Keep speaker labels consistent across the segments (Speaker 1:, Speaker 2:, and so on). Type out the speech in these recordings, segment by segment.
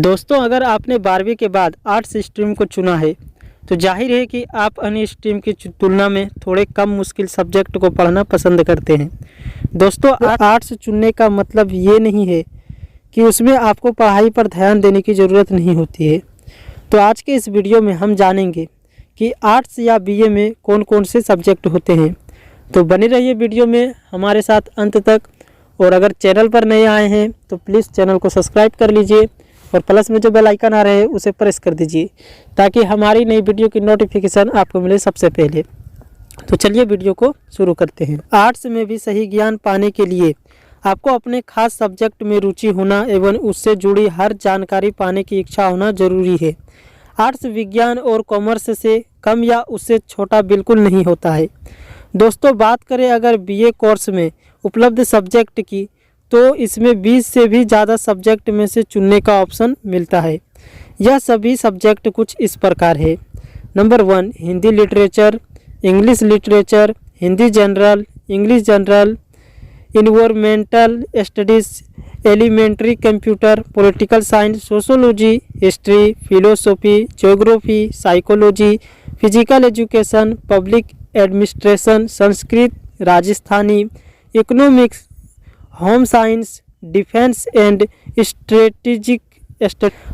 Speaker 1: दोस्तों, अगर आपने 12वीं के बाद आर्ट्स स्ट्रीम को चुना है तो जाहिर है कि आप अन्य स्ट्रीम की तुलना में थोड़े कम मुश्किल सब्जेक्ट को पढ़ना पसंद करते हैं। दोस्तों, आर्ट्स चुनने का मतलब ये नहीं है कि उसमें आपको पढ़ाई पर ध्यान देने की ज़रूरत नहीं होती है। तो आज के इस वीडियो में हम जानेंगे कि आर्ट्स या बीए में कौन कौन से सब्जेक्ट होते हैं। तो बने रहिए वीडियो में हमारे साथ अंत तक। और अगर चैनल पर नए आए हैं तो प्लीज़ चैनल को सब्सक्राइब कर लीजिए और प्लस में जो बेल आइकन आ रहा है उसे प्रेस कर दीजिए ताकि हमारी नई वीडियो की नोटिफिकेशन आपको मिले सबसे पहले। तो चलिए वीडियो को शुरू करते हैं। आर्ट्स में भी सही ज्ञान पाने के लिए आपको अपने खास सब्जेक्ट में रुचि होना एवं उससे जुड़ी हर जानकारी पाने की इच्छा होना जरूरी है। आर्ट्स विज्ञान और कॉमर्स से कम या उससे छोटा बिल्कुल नहीं होता है। दोस्तों, बात करें अगर बीए कोर्स में उपलब्ध सब्जेक्ट की तो इसमें 20 से भी ज़्यादा सब्जेक्ट में से चुनने का ऑप्शन मिलता है। यह सभी सब्जेक्ट कुछ इस प्रकार है। Number 1, Hindi literature, English literature, Hindi general, English general, environmental studies, elementary computer, political science, sociology, history, philosophy, geography, psychology, physical education, public administration, Sanskrit, Rajasthani, economics, home science, defence and strategic,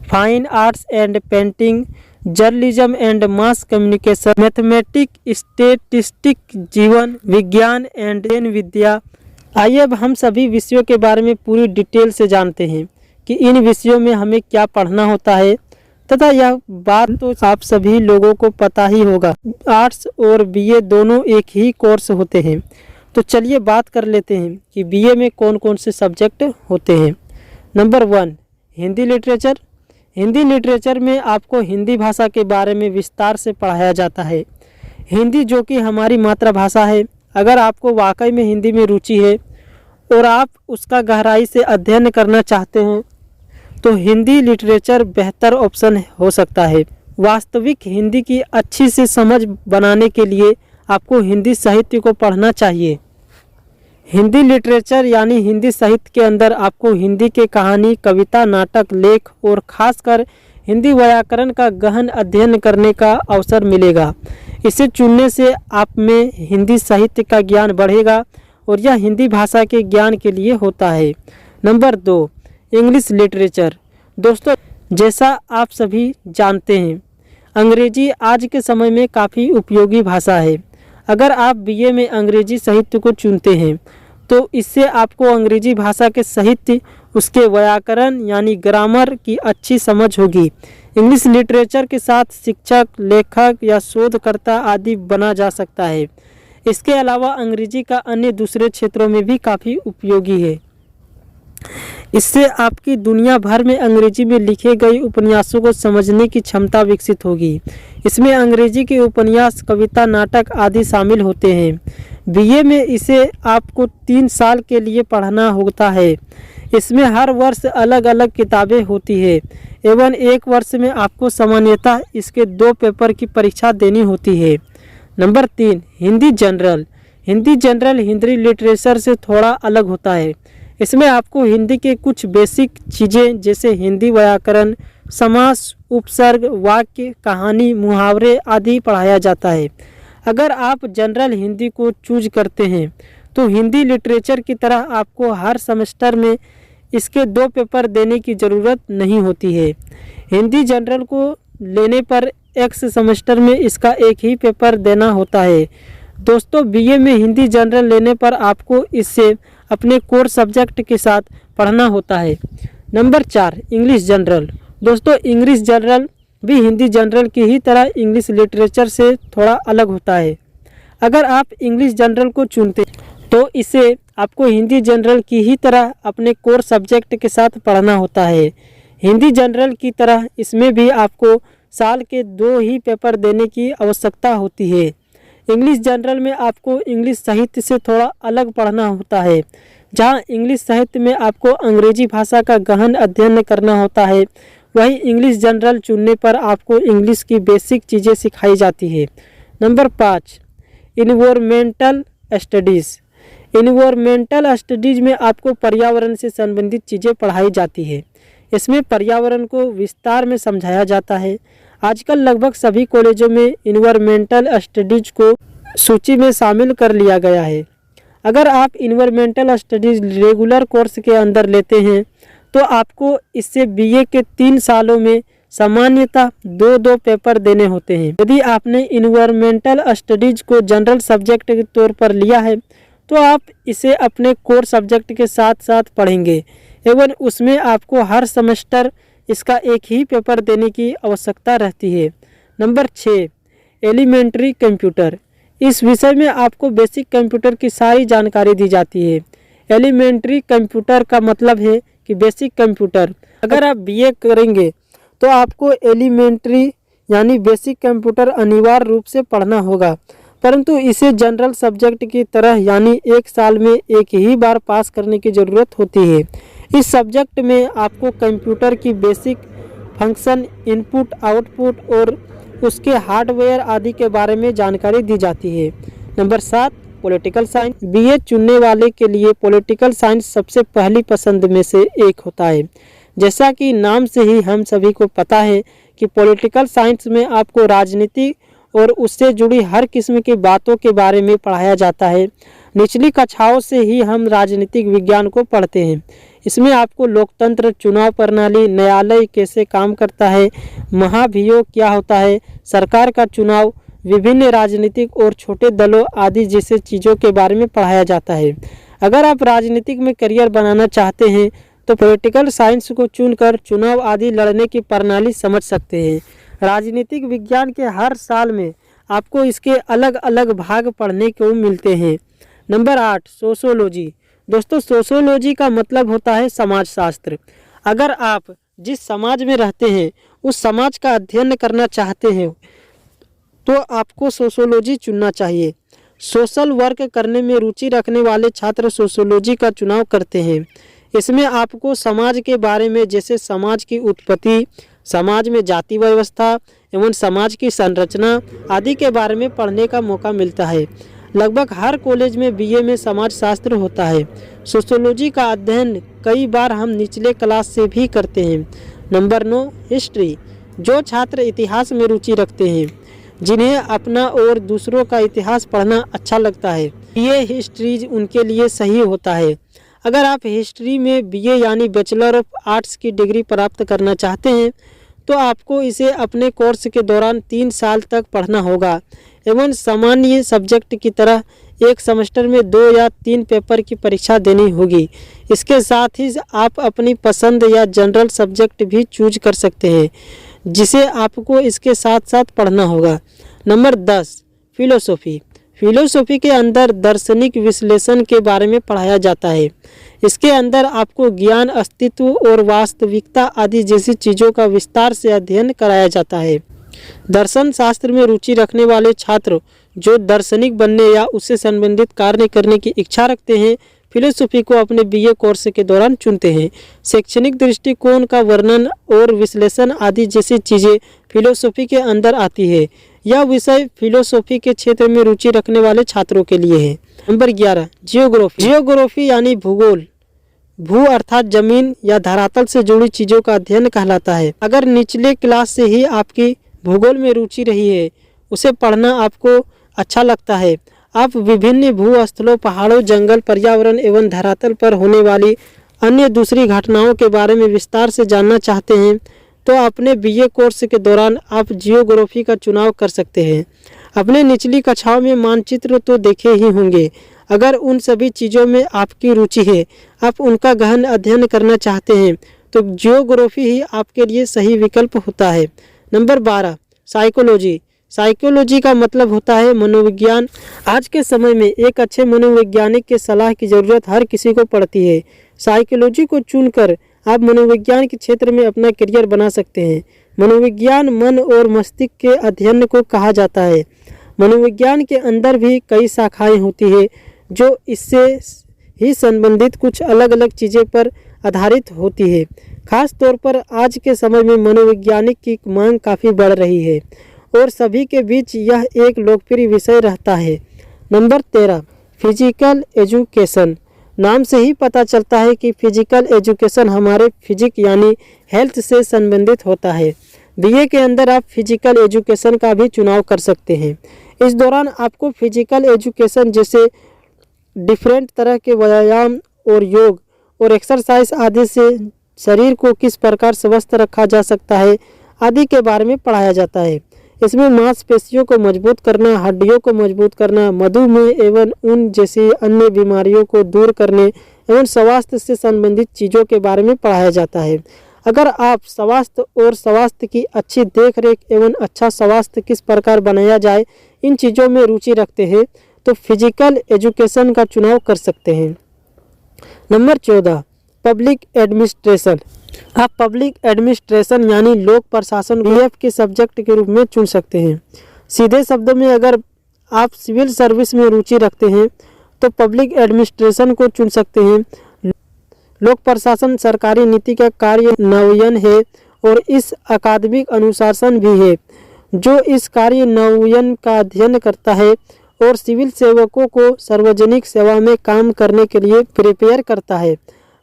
Speaker 1: fine arts and painting, journalism and mass communication, mathematics, statistic, जीवन विज्ञान and विद्या। आइए अब हम सभी विषयों के बारे में पूरी डिटेल से जानते हैं कि इन विषयों में हमें क्या पढ़ना होता है तथा यह बात तो आप सभी लोगों को पता ही होगा। आर्ट्स और बीए दोनों एक ही कोर्स होते हैं। तो चलिए बात कर लेते हैं कि बीए में कौन कौन से सब्जेक्ट होते हैं। Number 1, Hindi literature. Hindi literature में आपको हिंदी भाषा के बारे में विस्तार से पढ़ाया जाता है। हिंदी जो कि हमारी मातृभाषा है, अगर आपको वाकई में हिंदी में रुचि है और आप उसका गहराई से अध्ययन करना चाहते हैं तो हिंदी लिटरेचर बेहतर ऑप्शन हो सकता है। वास्तविक हिंदी की अच्छी से समझ बनाने के लिए आपको हिंदी साहित्य को पढ़ना चाहिए। हिंदी लिटरेचर यानी हिंदी साहित्य के अंदर आपको हिंदी के कहानी, कविता, नाटक, लेख और खासकर हिंदी व्याकरण का गहन अध्ययन करने का अवसर मिलेगा। इसे चुनने से आप में हिंदी साहित्य का ज्ञान बढ़ेगा और यह हिंदी भाषा के ज्ञान के लिए होता है। Number 2, English literature. दोस्तों, जैसा आप सभी जानते हैं, अंग्रेजी आज के समय में काफ़ी उपयोगी भाषा है। अगर आप बीए में अंग्रेजी साहित्य को चुनते हैं तो इससे आपको अंग्रेजी भाषा के साहित्य, उसके व्याकरण यानी ग्रामर की अच्छी समझ होगी। इंग्लिश लिटरेचर के साथ शिक्षक, लेखक या शोधकर्ता आदि बना जा सकता है। इसके अलावा अंग्रेजी का अन्य दूसरे क्षेत्रों में भी काफ़ी उपयोगी है। इससे आपकी दुनिया भर में अंग्रेजी में लिखे गए उपन्यासों को समझने की क्षमता विकसित होगी। इसमें अंग्रेजी के उपन्यास, कविता, नाटक आदि शामिल होते हैं। बीए में इसे आपको 3 साल के लिए पढ़ना होता है। इसमें हर वर्ष अलग अलग किताबें होती है एवं एक वर्ष में आपको सामान्यतः इसके 2 पेपर की परीक्षा देनी होती है। Number 3, Hindi general. Hindi general Hindi literature से थोड़ा अलग होता है। इसमें आपको हिंदी के कुछ बेसिक चीज़ें जैसे हिंदी व्याकरण, समास, उपसर्ग, वाक्य, कहानी, मुहावरे आदि पढ़ाया जाता है। अगर आप जनरल हिंदी को चूज करते हैं तो हिंदी लिटरेचर की तरह आपको हर सेमेस्टर में इसके 2 पेपर देने की ज़रूरत नहीं होती है। हिंदी जनरल को लेने पर एक सेमेस्टर में इसका एक ही पेपर देना होता है। दोस्तों, बीए में हिंदी जनरल लेने पर आपको इससे अपने कोर सब्जेक्ट के साथ पढ़ना होता है। Number 4, English general. दोस्तों, इंग्लिश जनरल भी हिंदी जनरल की ही तरह इंग्लिश लिटरेचर से थोड़ा अलग होता है। अगर आप इंग्लिश जनरल को चुनते तो इसे आपको हिंदी जनरल की ही तरह अपने कोर सब्जेक्ट के साथ पढ़ना होता है। हिंदी जनरल की तरह इसमें भी आपको साल के 2 ही पेपर देने की आवश्यकता होती है। इंग्लिश जनरल में आपको इंग्लिश साहित्य से थोड़ा अलग पढ़ना होता है। जहां इंग्लिश साहित्य में आपको अंग्रेजी भाषा का गहन अध्ययन करना होता है, वहीं इंग्लिश जनरल चुनने पर आपको इंग्लिश की बेसिक चीज़ें सिखाई जाती है। Number 5, environmental studies. Environmental studies में आपको पर्यावरण से संबंधित चीज़ें पढ़ाई जाती है। इसमें पर्यावरण को विस्तार में समझाया जाता है। आजकल लगभग सभी कॉलेजों में इन्वायरमेंटल स्टडीज को सूची में शामिल कर लिया गया है। अगर आप इन्वायरमेंटल स्टडीज रेगुलर कोर्स के अंदर लेते हैं तो आपको इससे बीए के 3 सालों में सामान्यतः 2-2 पेपर देने होते हैं। यदि आपने इन्वायरमेंटल स्टडीज को जनरल सब्जेक्ट के तौर पर लिया है तो आप इसे अपने कोर सब्जेक्ट के साथ साथ पढ़ेंगे एवं उसमें आपको हर सेमेस्टर इसका एक ही पेपर देने की आवश्यकता रहती है। Number 6, elementary computer. इस विषय में आपको बेसिक कंप्यूटर की सारी जानकारी दी जाती है। एलिमेंट्री कंप्यूटर का मतलब है कि बेसिक कंप्यूटर। अगर आप बीए करेंगे तो आपको एलिमेंट्री यानी बेसिक कंप्यूटर अनिवार्य रूप से पढ़ना होगा, परंतु इसे जनरल सब्जेक्ट की तरह यानी 1 साल में एक ही बार पास करने की ज़रूरत होती है। इस सब्जेक्ट में आपको कंप्यूटर की बेसिक फंक्शन, इनपुट आउटपुट और उसके हार्डवेयर आदि के बारे में जानकारी दी जाती है। Number 7, political science. बीए चुनने वाले के लिए पॉलिटिकल साइंस सबसे पहली पसंद में से एक होता है। जैसा कि नाम से ही हम सभी को पता है कि पॉलिटिकल साइंस में आपको राजनीति और उससे जुड़ी हर किस्म की बातों के बारे में पढ़ाया जाता है। निचली कक्षाओं से ही हम राजनीतिक विज्ञान को पढ़ते हैं। इसमें आपको लोकतंत्र, चुनाव प्रणाली, न्यायालय कैसे काम करता है, महाभियोग क्या होता है, सरकार का चुनाव, विभिन्न राजनीतिक और छोटे दलों आदि जैसे चीज़ों के बारे में पढ़ाया जाता है। अगर आप राजनीतिक में करियर बनाना चाहते हैं तो पॉलिटिकल साइंस को चुनकर चुनाव आदि लड़ने की प्रणाली समझ सकते हैं। राजनीतिक विज्ञान के हर साल में आपको इसके अलग अलग भाग पढ़ने को मिलते हैं। Number 8, sociology. दोस्तों, सोशियोलॉजी का मतलब होता है समाजशास्त्र। अगर आप जिस समाज में रहते हैं उस समाज का अध्ययन करना चाहते हैं तो आपको सोशियोलॉजी चुनना चाहिए। सोशल वर्क करने में रुचि रखने वाले छात्र सोशियोलॉजी का चुनाव करते हैं। इसमें आपको समाज के बारे में, जैसे समाज की उत्पत्ति, समाज में जाति व्यवस्था एवं समाज की संरचना आदि के बारे में पढ़ने का मौका मिलता है। लगभग हर कॉलेज में बीए में समाजशास्त्र होता है। सोशियोलॉजी का अध्ययन कई बार हम निचले क्लास से भी करते हैं। Number 9, history. जो छात्र इतिहास में रुचि रखते हैं, जिन्हें अपना और दूसरों का इतिहास पढ़ना अच्छा लगता है, ये हिस्ट्री उनके लिए सही होता है। अगर आप हिस्ट्री में बीए यानी बैचलर ऑफ आर्ट्स की डिग्री प्राप्त करना चाहते हैं तो आपको इसे अपने कोर्स के दौरान 3 साल तक पढ़ना होगा एवं सामान्य सब्जेक्ट की तरह एक सेमेस्टर में 2 या 3 पेपर की परीक्षा देनी होगी। इसके साथ ही आप अपनी पसंद या जनरल सब्जेक्ट भी चूज कर सकते हैं, जिसे आपको इसके साथ साथ पढ़ना होगा। Number 10, philosophy. फिलोसॉफी के अंदर दार्शनिक विश्लेषण के बारे में पढ़ाया जाता है। इसके अंदर आपको ज्ञान, अस्तित्व और वास्तविकता आदि जैसी चीज़ों का विस्तार से अध्ययन कराया जाता है। दर्शन शास्त्र में रुचि रखने वाले छात्र जो दार्शनिक बनने या उससे संबंधित कार्य करने की इच्छा रखते हैं, फिलोसॉफी को अपने बीए कोर्स के दौरान चुनते हैं। शैक्षणिक दृष्टिकोण का वर्णन और विश्लेषण आदि जैसी चीज़ें फिलोसॉफी के अंदर आती है। यह विषय फिलोसॉफी के क्षेत्र में रुचि रखने वाले छात्रों के लिए है। Number 11, geography. जियोग्राफी यानी भूगोल। भू अर्थात जमीन या धरातल से जुड़ी चीज़ों का अध्ययन कहलाता है। अगर निचले क्लास से ही आपकी भूगोल में रुचि रही है, उसे पढ़ना आपको अच्छा लगता है, आप विभिन्न भूस्थलों, पहाड़ों, जंगल, पर्यावरण एवं धरातल पर होने वाली अन्य दूसरी घटनाओं के बारे में विस्तार से जानना चाहते हैं, तो अपने बीए कोर्स के दौरान आप जियोग्राफी का चुनाव कर सकते हैं। अपने निचली कक्षाओं में मानचित्र तो देखे ही होंगे। अगर उन सभी चीज़ों में आपकी रुचि है, आप उनका गहन अध्ययन करना चाहते हैं, तो जियोग्राफी ही आपके लिए सही विकल्प होता है। Number 12, psychology. साइकोलॉजी का मतलब होता है मनोविज्ञान। आज के समय में एक अच्छे मनोवैज्ञानिक के सलाह की ज़रूरत हर किसी को पड़ती है। साइकोलॉजी को चुनकर आप मनोविज्ञान के क्षेत्र में अपना करियर बना सकते हैं। मनोविज्ञान मन और मस्तिष्क के अध्ययन को कहा जाता है। मनोविज्ञान के अंदर भी कई शाखाएं होती है जो इससे ही संबंधित कुछ अलग अलग चीज़ें पर आधारित होती है। खास तौर पर आज के समय में मनोवैज्ञानिक की मांग काफ़ी बढ़ रही है और सभी के बीच यह एक लोकप्रिय विषय रहता है। Number 13, physical education. नाम से ही पता चलता है कि फिजिकल एजुकेशन हमारे फिजिक यानी हेल्थ से संबंधित होता है। बीए के अंदर आप फिजिकल एजुकेशन का भी चुनाव कर सकते हैं। इस दौरान आपको फिजिकल एजुकेशन जैसे डिफरेंट तरह के व्यायाम और योग और एक्सरसाइज आदि से शरीर को किस प्रकार स्वस्थ रखा जा सकता है आदि के बारे में पढ़ाया जाता है। इसमें मांसपेशियों को मजबूत करना, हड्डियों को मजबूत करना, मधुमेह एवं उन जैसी अन्य बीमारियों को दूर करने एवं स्वास्थ्य से संबंधित चीज़ों के बारे में पढ़ाया जाता है। अगर आप स्वास्थ्य और स्वास्थ्य की अच्छी देखरेख एवं अच्छा स्वास्थ्य किस प्रकार बनाया जाए इन चीज़ों में रुचि रखते हैं तो फिजिकल एजुकेशन का चुनाव कर सकते हैं। Number 14, public administration. आप पब्लिक एडमिनिस्ट्रेशन यानी लोक प्रशासन बीएफ के सब्जेक्ट के रूप में चुन सकते हैं। सीधे शब्दों में अगर आप सिविल सर्विस में रुचि रखते हैं तो पब्लिक एडमिनिस्ट्रेशन को चुन सकते हैं। लोक प्रशासन सरकारी नीति का कार्यान्वयन है और इस अकादमिक अनुशासन भी है जो इस कार्यान्वयन का अध्ययन करता है और सिविल सेवकों को सार्वजनिक सेवा में काम करने के लिए प्रिपेयर करता है।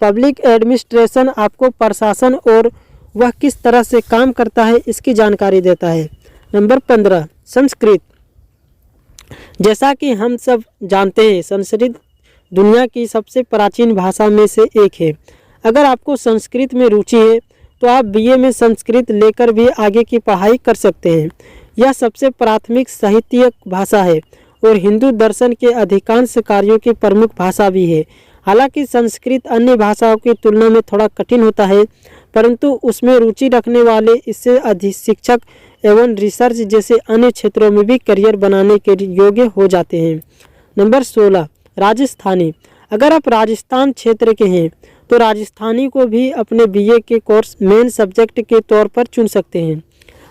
Speaker 1: पब्लिक एडमिनिस्ट्रेशन आपको प्रशासन और वह किस तरह से काम करता है इसकी जानकारी देता है। नंबर 15, संस्कृत। जैसा कि हम सब जानते हैं संस्कृत दुनिया की सबसे प्राचीन भाषा में से एक है। अगर आपको संस्कृत में रुचि है तो आप बीए में संस्कृत लेकर भी आगे की पढ़ाई कर सकते हैं। यह सबसे प्राथमिक साहित्यिक भाषा है और हिंदू दर्शन के अधिकांश कार्यों की प्रमुख भाषा भी है। हालांकि संस्कृत अन्य भाषाओं की तुलना में थोड़ा कठिन होता है, परंतु उसमें रुचि रखने वाले इससे अधिक शिक्षक एवं रिसर्च जैसे अन्य क्षेत्रों में भी करियर बनाने के योग्य हो जाते हैं। नंबर 16, राजस्थानी। अगर आप राजस्थान क्षेत्र के हैं तो राजस्थानी को भी अपने बीए के कोर्स मेन सब्जेक्ट के तौर पर चुन सकते हैं।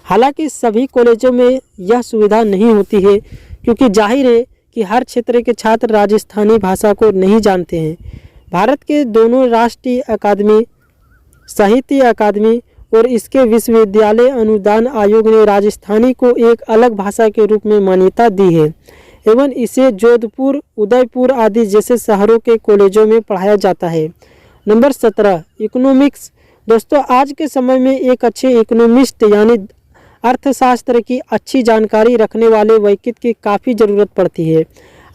Speaker 1: हालांकि सभी कॉलेजों में यह सुविधा नहीं होती है क्योंकि जाहिर है कि हर क्षेत्र के छात्र राजस्थानी भाषा को नहीं जानते हैं। भारत के दोनों राष्ट्रीय अकादमी, साहित्य अकादमी और इसके विश्वविद्यालय अनुदान आयोग ने राजस्थानी को एक अलग भाषा के रूप में मान्यता दी है एवं इसे जोधपुर, उदयपुर आदि जैसे शहरों के कॉलेजों में पढ़ाया जाता है। Number 17, economics. दोस्तों, आज के समय में एक अच्छे इकोनॉमिस्ट यानी अर्थशास्त्र की अच्छी जानकारी रखने वाले व्यक्ति की काफ़ी ज़रूरत पड़ती है।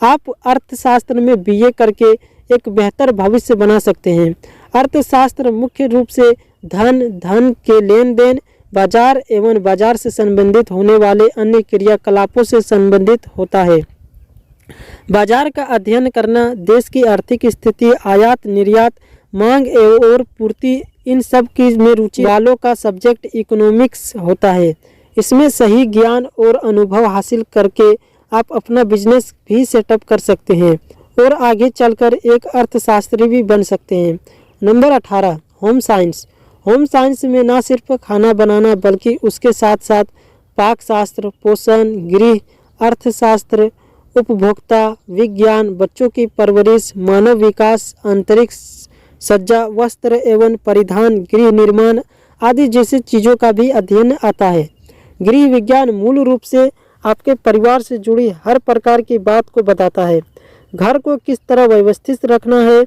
Speaker 1: आप अर्थशास्त्र में बीए करके एक बेहतर भविष्य बना सकते हैं। अर्थशास्त्र मुख्य रूप से धन के लेन देन, बाजार एवं बाजार से संबंधित होने वाले अन्य क्रियाकलापों से संबंधित होता है। बाजार का अध्ययन करना, देश की आर्थिक स्थिति, आयात निर्यात, मांग और पूर्ति, इन सब की में रुचि वालों का सब्जेक्ट इकोनॉमिक्स होता है। इसमें सही ज्ञान और अनुभव हासिल करके आप अपना बिजनेस भी सेटअप कर सकते हैं और आगे चलकर एक अर्थशास्त्री भी बन सकते हैं। Number 18, home science. Home science में न सिर्फ खाना बनाना बल्कि उसके साथ साथ पाक शास्त्र, पोषण, गृह अर्थशास्त्र, उपभोक्ता विज्ञान, बच्चों की परवरिश, मानव विकास, अंतरिक्ष, सज्जा, वस्त्र एवं परिधान, गृह निर्माण आदि जैसी चीज़ों का भी अध्ययन आता है। गृह विज्ञान मूल रूप से आपके परिवार से जुड़ी हर प्रकार की बात को बताता है। घर को किस तरह व्यवस्थित रखना है,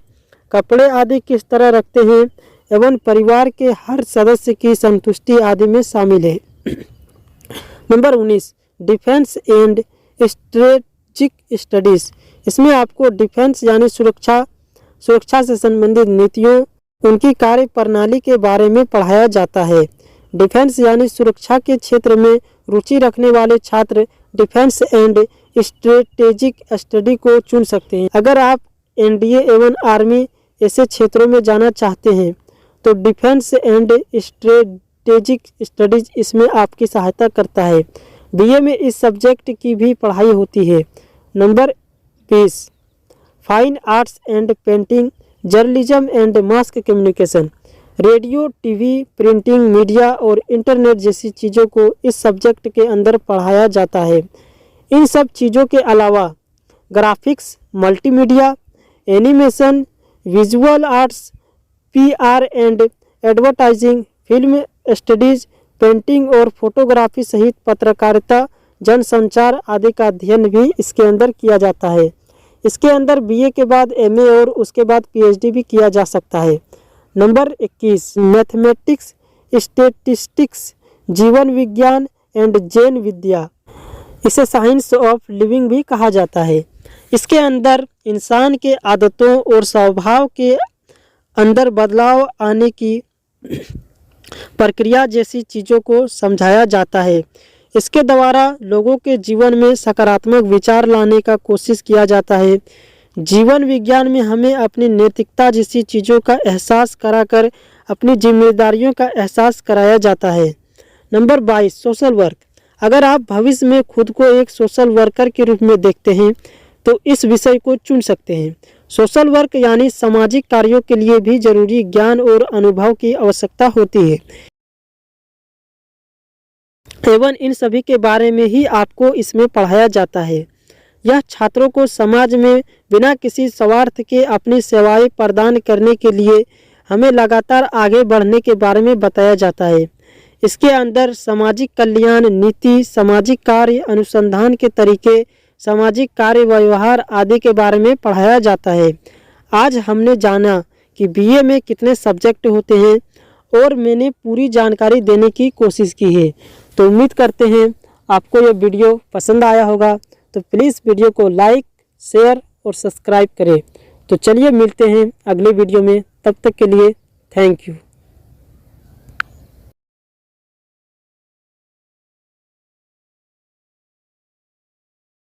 Speaker 1: कपड़े आदि किस तरह रखते हैं एवं परिवार के हर सदस्य की संतुष्टि आदि में शामिल है। Number 19, defence and strategic studies. इसमें आपको डिफेंस यानी सुरक्षा से संबंधित नीतियों, उनकी कार्य प्रणाली के बारे में पढ़ाया जाता है। डिफेंस यानी सुरक्षा के क्षेत्र में रुचि रखने वाले छात्र डिफेंस एंड स्ट्रेटेजिक स्टडी को चुन सकते हैं। अगर आप एनडीए एवं आर्मी ऐसे क्षेत्रों में जाना चाहते हैं तो डिफेंस एंड स्ट्रेटेजिक स्टडीज इसमें आपकी सहायता करता है। बीए में इस सब्जेक्ट की भी पढ़ाई होती है। Number 20, fine arts and painting, journalism and mass communication. Radio, TV, printing media और इंटरनेट जैसी चीज़ों को इस सब्जेक्ट के अंदर पढ़ाया जाता है। इन सब चीज़ों के अलावा graphics, multimedia, animation, visual arts, PR and advertising, film studies, painting और फोटोग्राफी सहित पत्रकारिता, जनसंचार आदि का अध्ययन भी इसके अंदर किया जाता है। इसके अंदर बीए के बाद एमए और उसके बाद पीएचडी भी किया जा सकता है। नंबर 21 मैथमेटिक्स, स्टैटिस्टिक्स, जीवन विज्ञान एंड जैन विद्या, इसे साइंस ऑफ लिविंग भी कहा जाता है। इसके अंदर इंसान के आदतों और स्वभाव के अंदर बदलाव आने की प्रक्रिया जैसी चीज़ों को समझाया जाता है। इसके द्वारा लोगों के जीवन में सकारात्मक विचार लाने का कोशिश किया जाता है। जीवन विज्ञान में हमें अपनी नैतिकता जैसी चीज़ों का एहसास कराकर अपनी जिम्मेदारियों का एहसास कराया जाता है। Number 22 social work. अगर आप भविष्य में खुद को एक सोशल वर्कर के रूप में देखते हैं तो इस विषय को चुन सकते हैं। सोशल वर्क यानी सामाजिक कार्यों के लिए भी जरूरी ज्ञान और अनुभव की आवश्यकता होती है एवं इन सभी के बारे में ही आपको इसमें पढ़ाया जाता है। यह छात्रों को समाज में बिना किसी स्वार्थ के अपनी सेवाएं प्रदान करने के लिए हमें लगातार आगे बढ़ने के बारे में बताया जाता है। इसके अंदर सामाजिक कल्याण नीति, सामाजिक कार्य अनुसंधान के तरीके, सामाजिक कार्य व्यवहार आदि के बारे में पढ़ाया जाता है। आज हमने जाना कि बीए में कितने सब्जेक्ट होते हैं और मैंने पूरी जानकारी देने की कोशिश की है। तो उम्मीद करते हैं आपको ये वीडियो पसंद आया होगा। तो प्लीज़ वीडियो को लाइक, शेयर और सब्सक्राइब करें। तो चलिए मिलते हैं अगले वीडियो में, तब तक के लिए थैंक यू।